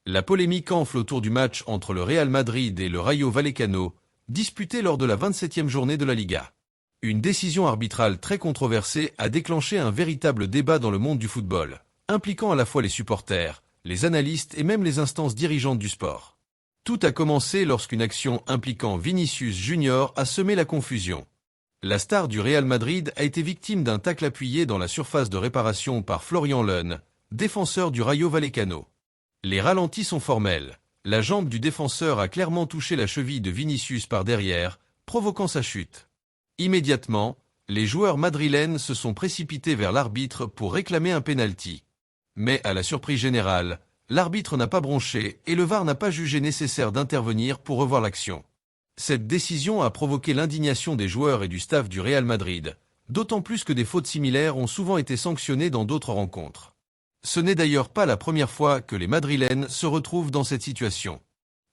La polémique enfle autour du match entre le Real Madrid et le Rayo Vallecano, disputé lors de la 27e journée de la Liga. Une décision arbitrale très controversée a déclenché un véritable débat dans le monde du football, impliquant à la fois les supporters, les analystes et même les instances dirigeantes du sport. Tout a commencé lorsqu'une action impliquant Vinicius Junior a semé la confusion. La star du Real Madrid a été victime d'un tacle appuyé dans la surface de réparation par Florian Leun, défenseur du Rayo Vallecano. Les ralentis sont formels. La jambe du défenseur a clairement touché la cheville de Vinicius par derrière, provoquant sa chute. Immédiatement, les joueurs madrilènes se sont précipités vers l'arbitre pour réclamer un pénalty. Mais à la surprise générale, l'arbitre n'a pas bronché et le VAR n'a pas jugé nécessaire d'intervenir pour revoir l'action. Cette décision a provoqué l'indignation des joueurs et du staff du Real Madrid, d'autant plus que des fautes similaires ont souvent été sanctionnées dans d'autres rencontres. Ce n'est d'ailleurs pas la première fois que les Madrilènes se retrouvent dans cette situation.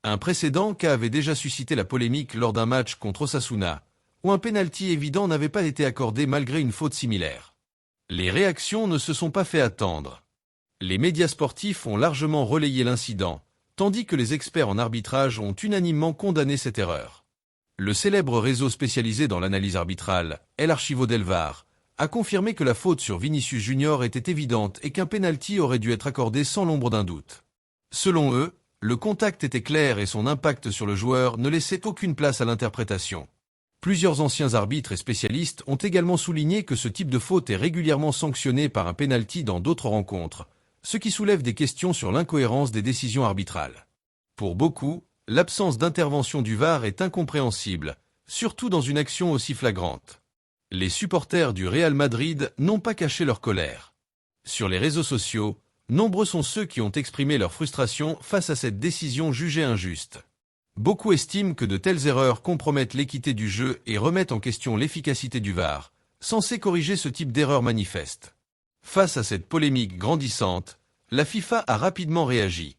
Un précédent cas avait déjà suscité la polémique lors d'un match contre Osasuna, où un pénalty évident n'avait pas été accordé malgré une faute similaire. Les réactions ne se sont pas fait attendre. Les médias sportifs ont largement relayé l'incident, tandis que les experts en arbitrage ont unanimement condamné cette erreur. Le célèbre réseau spécialisé dans l'analyse arbitrale, El Archivo del VAR, a confirmé que la faute sur Vinicius Junior était évidente et qu'un pénalty aurait dû être accordé sans l'ombre d'un doute. Selon eux, le contact était clair et son impact sur le joueur ne laissait aucune place à l'interprétation. Plusieurs anciens arbitres et spécialistes ont également souligné que ce type de faute est régulièrement sanctionné par un pénalty dans d'autres rencontres, ce qui soulève des questions sur l'incohérence des décisions arbitrales. Pour beaucoup, l'absence d'intervention du VAR est incompréhensible, surtout dans une action aussi flagrante. Les supporters du Real Madrid n'ont pas caché leur colère. Sur les réseaux sociaux, nombreux sont ceux qui ont exprimé leur frustration face à cette décision jugée injuste. Beaucoup estiment que de telles erreurs compromettent l'équité du jeu et remettent en question l'efficacité du VAR, censé corriger ce type d'erreur manifeste. Face à cette polémique grandissante, la FIFA a rapidement réagi.